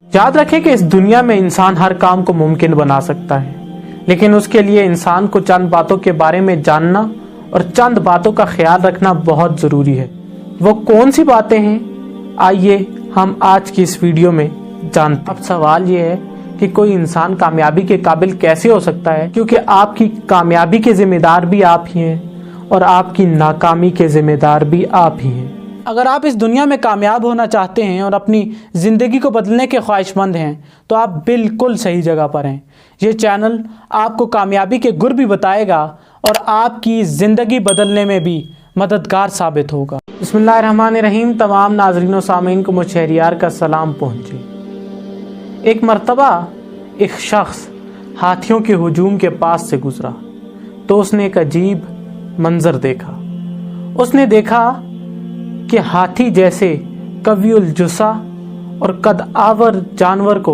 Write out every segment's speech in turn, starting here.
याद रखें कि इस दुनिया में इंसान हर काम को मुमकिन बना सकता है, लेकिन उसके लिए इंसान को चंद बातों के बारे में जानना और चंद बातों का ख्याल रखना बहुत ज़रूरी है। वो कौन सी बातें हैं, आइए हम आज की इस वीडियो में जानते हैं। अब सवाल ये है कि कोई इंसान कामयाबी के काबिल कैसे हो सकता है, क्योंकि आपकी कामयाबी के जिम्मेदार भी आप ही हैं और आपकी नाकामी के जिम्मेदार भी आप ही हैं। अगर आप इस दुनिया में कामयाब होना चाहते हैं और अपनी ज़िंदगी को बदलने के ख्वाहिशमंद हैं तो आप बिल्कुल सही जगह पर हैं। ये चैनल आपको कामयाबी के गुर भी बताएगा और आपकी ज़िंदगी बदलने में भी मददगार साबित होगा। बिस्मिल्लाहिर्रहमानिर्रहीम। तमाम नाज़रीन व सामीन को मुझ शहरियार का सलाम पहुँचे। एक मर्तबा एक शख्स हाथियों के हुजूम के पास से गुज़रा तो उसने एक अजीब मंज़र देखा। उसने देखा कि हाथी जैसे कवीउल जुस्सा और कद आवर जानवर को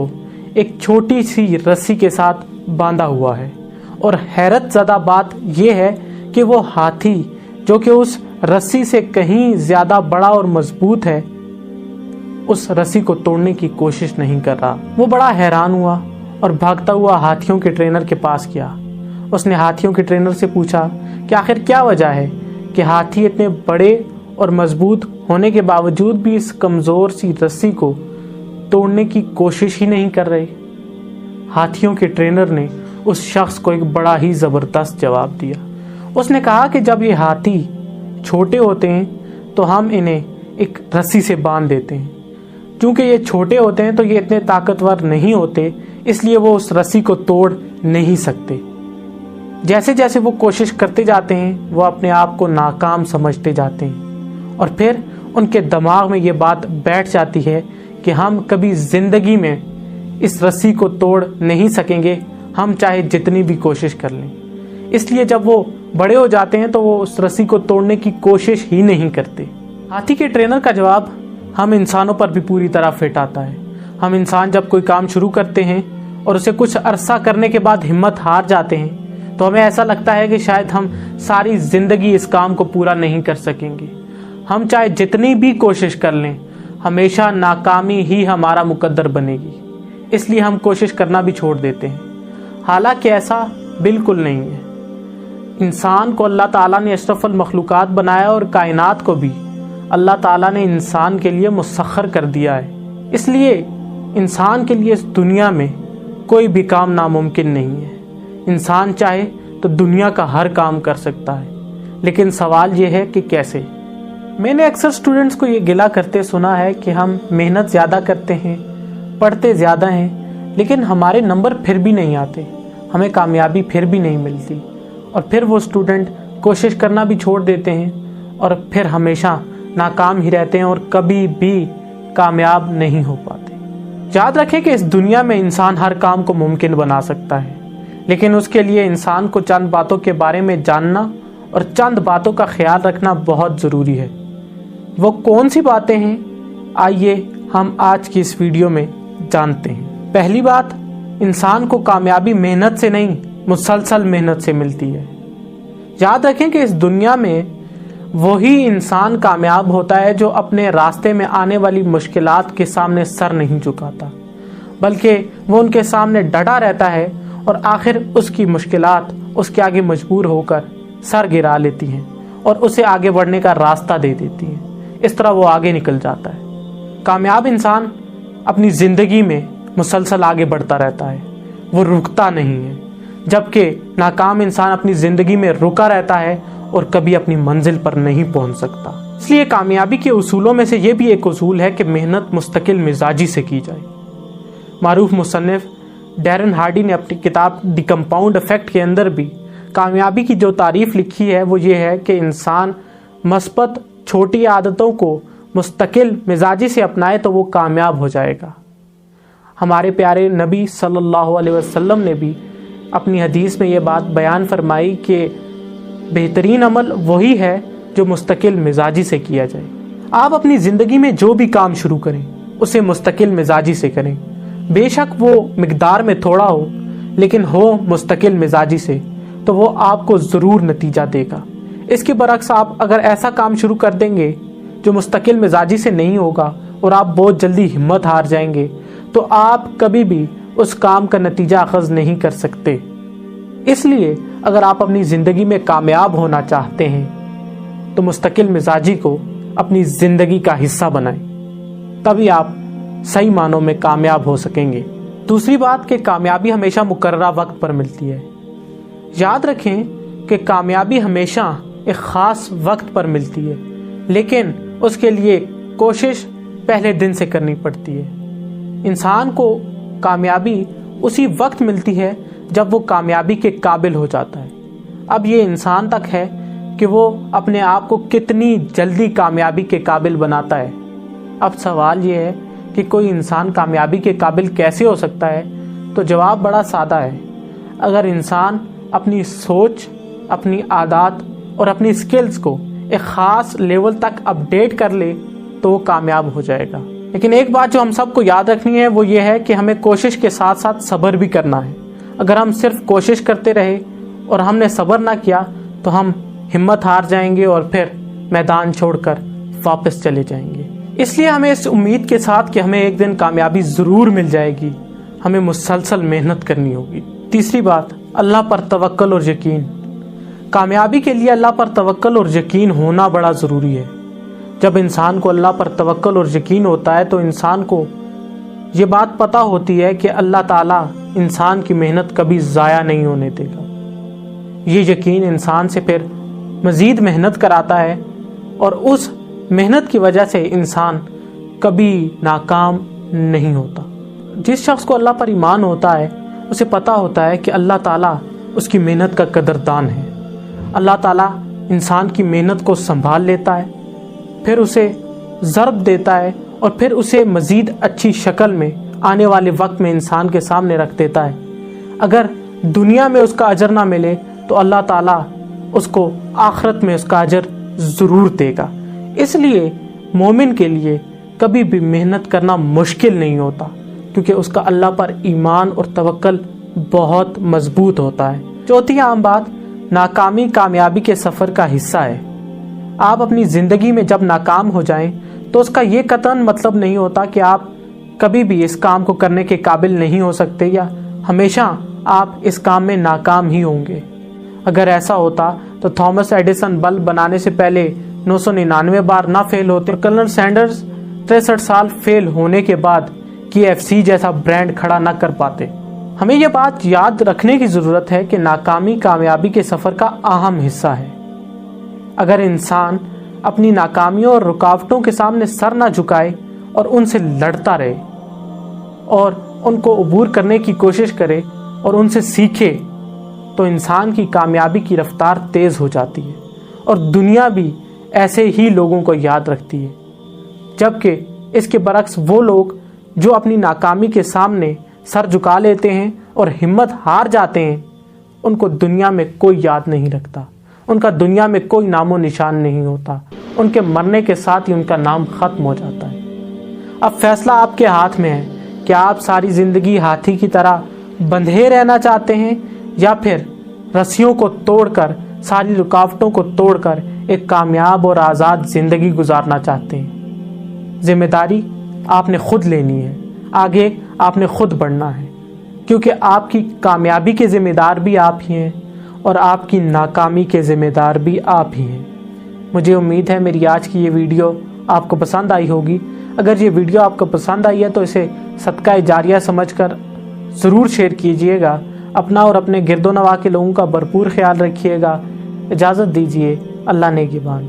एक छोटी सी रस्सी के साथ बांधा हुआ है, और हैरत ज़दा बात यह है कि वो हाथी जो कि उस रस्सी से कहीं ज़्यादा बड़ा और मजबूत है, उस रस्सी को तोड़ने की कोशिश नहीं कर रहा। वो बड़ा हैरान हुआ और भागता हुआ हाथियों के ट्रेनर के पास गया। उसने हाथियों के ट्रेनर से पूछा कि आखिर क्या वजह है कि हाथी इतने बड़े और मजबूत होने के बावजूद भी इस कमज़ोर सी रस्सी को तोड़ने की कोशिश ही नहीं कर रहे। हाथियों के ट्रेनर ने उस शख्स को एक बड़ा ही ज़बरदस्त जवाब दिया। उसने कहा कि जब ये हाथी छोटे होते हैं तो हम इन्हें एक रस्सी से बांध देते हैं। क्योंकि ये छोटे होते हैं तो ये इतने ताकतवर नहीं होते, इसलिए वो उस रस्सी को तोड़ नहीं सकते। जैसे जैसे वो कोशिश करते जाते हैं वो अपने आप को नाकाम समझते जाते हैं, और फिर उनके दिमाग में ये बात बैठ जाती है कि हम कभी ज़िंदगी में इस रस्सी को तोड़ नहीं सकेंगे, हम चाहे जितनी भी कोशिश कर लें। इसलिए जब वो बड़े हो जाते हैं तो वो उस रस्सी को तोड़ने की कोशिश ही नहीं करते। हाथी के ट्रेनर का जवाब हम इंसानों पर भी पूरी तरह फिट आता है। हम इंसान जब कोई काम शुरू करते हैं और उसे कुछ अरसा करने के बाद हिम्मत हार जाते हैं तो हमें ऐसा लगता है कि शायद हम सारी ज़िंदगी इस काम को पूरा नहीं कर सकेंगे। हम चाहे जितनी भी कोशिश कर लें, हमेशा नाकामी ही हमारा मुकद्दर बनेगी, इसलिए हम कोशिश करना भी छोड़ देते हैं। हालांकि ऐसा बिल्कुल नहीं है। इंसान को अल्लाह ताला ने अशरफुल मखलूकात बनाया और कायनात को भी अल्लाह ताला ने इंसान के लिए मुसख्खर कर दिया है। इसलिए इंसान के लिए इस दुनिया में कोई भी काम नामुमकिन नहीं है। इंसान चाहे तो दुनिया का हर काम कर सकता है, लेकिन सवाल ये है कि कैसे। मैंने अक्सर स्टूडेंट्स को ये गिला करते सुना है कि हम मेहनत ज़्यादा करते हैं, पढ़ते ज़्यादा हैं, लेकिन हमारे नंबर फिर भी नहीं आते, हमें कामयाबी फिर भी नहीं मिलती, और फिर वो स्टूडेंट कोशिश करना भी छोड़ देते हैं और फिर हमेशा नाकाम ही रहते हैं और कभी भी कामयाब नहीं हो पाते। याद रखें कि इस दुनिया में इंसान हर काम को मुमकिन बना सकता है, लेकिन उसके लिए इंसान को चंद बातों के बारे में जानना और चंद बातों का ख्याल रखना बहुत ज़रूरी है। वो कौन सी बातें हैं, आइए हम आज की इस वीडियो में जानते हैं। पहली बात, इंसान को कामयाबी मेहनत से नहीं, मुसलसल मेहनत से मिलती है। याद रखें कि इस दुनिया में वही इंसान कामयाब होता है जो अपने रास्ते में आने वाली मुश्किलात के सामने सर नहीं झुकाता, बल्कि वो उनके सामने डटा रहता है और आखिर उसकी मुश्किलात उसके आगे मजबूर होकर सर गिरा लेती हैं और उसे आगे बढ़ने का रास्ता दे देती हैं। इस तरह वो आगे निकल जाता है। कामयाब इंसान अपनी ज़िंदगी में मुसलसल आगे बढ़ता रहता है, वो रुकता नहीं है, जबकि नाकाम इंसान अपनी ज़िंदगी में रुका रहता है और कभी अपनी मंजिल पर नहीं पहुंच सकता। इसलिए कामयाबी के उसूलों में से ये भी एक उसूल है कि मेहनत मुस्तकिल मिजाजी से की जाए। मारूफ मुसन्निफ डैरन हार्डी ने अपनी किताब द कंपाउंड इफेक्ट के अंदर भी कामयाबी की जो तारीफ़ लिखी है वो ये है कि इंसान मस्बत छोटी आदतों को मुस्तकिल मिजाजी से अपनाए तो वो कामयाब हो जाएगा। हमारे प्यारे नबी सल्लल्लाहु अलैहि वसल्लम ने भी अपनी हदीस में ये बात बयान फरमाई कि बेहतरीन अमल वही है जो मुस्तकिल मिजाजी से किया जाए। आप अपनी ज़िंदगी में जो भी काम शुरू करें उसे मुस्तकिल मिजाजी से करें, बेशक वो मिकदार में थोड़ा हो, लेकिन हो मुस्तकिल मिजाजी से, तो वो आपको ज़रूर नतीजा देगा। इसके बरक्स आप अगर ऐसा काम शुरू कर देंगे जो मुस्तकिल मिजाजी से नहीं होगा और आप बहुत जल्दी हिम्मत हार जाएंगे, تو آپ کبھی بھی اس کام کا نتیجہ اخذ نہیں کر سکتے۔ اس لیے اگر آپ اپنی زندگی میں کامیاب ہونا چاہتے ہیں تو مستقل مزاجی کو اپنی زندگی کا حصہ بنائیں، تبھی آپ صحیح معنوں میں کامیاب ہو سکیں گے۔ دوسری بات کہ کامیابی ہمیشہ مقررہ وقت پر ملتی ہے۔ یاد رکھیں کہ کامیابی ہمیشہ ایک خاص وقت پر ملتی ہے، لیکن اس کے لیے کوشش پہلے دن سے کرنی پڑتی ہے۔ انسان کو کامیابی اسی وقت ملتی ہے جب وہ کامیابی کے قابل ہو جاتا ہے۔ اب یہ انسان تک ہے کہ وہ اپنے آپ کو کتنی جلدی کامیابی کے قابل بناتا ہے۔ اب سوال یہ ہے کہ کوئی انسان کامیابی کے قابل کیسے ہو سکتا ہے؟ تو جواب بڑا سادہ ہے۔ اگر انسان اپنی سوچ، اپنی عادات اور اپنی اسکلز کو ایک خاص لیول تک اپڈیٹ کر لے تو وہ کامیاب ہو جائے گا۔ لیکن ایک بات جو ہم سب کو یاد رکھنی ہے وہ یہ ہے کہ ہمیں کوشش کے ساتھ ساتھ صبر بھی کرنا ہے۔ اگر ہم صرف کوشش کرتے رہے اور ہم نے صبر نہ کیا تو ہم ہمت ہار جائیں گے اور پھر میدان چھوڑ کر واپس چلے جائیں گے۔ اس لیے ہمیں اس امید کے ساتھ کہ ہمیں ایک دن کامیابی ضرور مل جائے گی، ہمیں مسلسل محنت کرنی ہوگی۔ تیسری بات، اللہ پر توکل اور یقین۔ کامیابی کے لیے اللہ پر توکل اور یقین ہونا بڑا ضروری ہے۔ جب انسان کو اللہ پر توکل اور یقین ہوتا ہے تو انسان کو یہ بات پتہ ہوتی ہے کہ اللہ تعالیٰ انسان کی محنت کبھی ضائع نہیں ہونے دے گا۔ یہ یقین انسان سے پھر مزید محنت کراتا ہے اور اس محنت کی وجہ سے انسان کبھی ناکام نہیں ہوتا۔ جس شخص کو اللہ پر ایمان ہوتا ہے اسے پتہ ہوتا ہے کہ اللہ تعالیٰ اس کی محنت کا قدردان ہے۔ اللہ تعالیٰ انسان کی محنت کو سنبھال لیتا ہے، پھر اسے ضرب دیتا ہے اور پھر اسے مزید اچھی شکل میں آنے والے وقت میں انسان کے سامنے رکھ دیتا ہے۔ اگر دنیا میں اس کا اجر نہ ملے تو اللہ تعالیٰ اس کو آخرت میں اس کا اجر ضرور دے گا۔ اس لیے مومن کے لیے کبھی بھی محنت کرنا مشکل نہیں ہوتا، کیونکہ اس کا اللہ پر ایمان اور توکل بہت مضبوط ہوتا ہے۔ چوتھی عام بات، ناکامی کامیابی کے سفر کا حصہ ہے۔ آپ اپنی زندگی میں جب ناکام ہو جائیں تو اس کا یہ قطعاً مطلب نہیں ہوتا کہ آپ کبھی بھی اس کام کو کرنے کے قابل نہیں ہو سکتے یا ہمیشہ آپ اس کام میں ناکام ہی ہوں گے۔ اگر ایسا ہوتا تو تھامس ایڈیسن بلب بنانے سے پہلے 999 بار نہ فیل ہوتے اور کرنل سینڈرز 63 سال فیل ہونے کے بعد KFC جیسا برانڈ کھڑا نہ کر پاتے۔ ہمیں یہ بات یاد رکھنے کی ضرورت ہے کہ ناکامی کامیابی کے سفر کا اہم حصہ ہے۔ اگر انسان اپنی ناکامیوں اور رکاوٹوں کے سامنے سر نہ جھکائے اور ان سے لڑتا رہے اور ان کو عبور کرنے کی کوشش کرے اور ان سے سیکھے تو انسان کی کامیابی کی رفتار تیز ہو جاتی ہے اور دنیا بھی ایسے ہی لوگوں کو یاد رکھتی ہے۔ جبکہ اس کے برعکس وہ لوگ جو اپنی ناکامی کے سامنے سر جھکا لیتے ہیں اور ہمت ہار جاتے ہیں ان کو دنیا میں کوئی یاد نہیں رکھتا، ان کا دنیا میں کوئی نام و نشان نہیں ہوتا، ان کے مرنے کے ساتھ ہی ان کا نام ختم ہو جاتا ہے۔ اب فیصلہ آپ کے ہاتھ میں ہے کہ آپ ساری زندگی ہاتھی کی طرح بندھے رہنا چاہتے ہیں یا پھر رسیوں کو توڑ کر، ساری رکاوٹوں کو توڑ کر ایک کامیاب اور آزاد زندگی گزارنا چاہتے ہیں۔ ذمہ داری آپ نے خود لینی ہے، آگے آپ نے خود بڑھنا ہے، کیونکہ آپ کی کامیابی کے ذمہ دار بھی آپ ہی ہیں اور آپ کی ناکامی کے ذمہ دار بھی آپ ہی ہیں۔ مجھے امید ہے میری آج کی یہ ویڈیو آپ کو پسند آئی ہوگی۔ اگر یہ ویڈیو آپ کو پسند آئی ہے تو اسے صدقہ جاریہ سمجھ کر ضرور شیئر کیجئے گا۔ اپنا اور اپنے گرد و نواح کے لوگوں کا بھرپور خیال رکھیے گا۔ اجازت دیجیے، اللہ نگہبان۔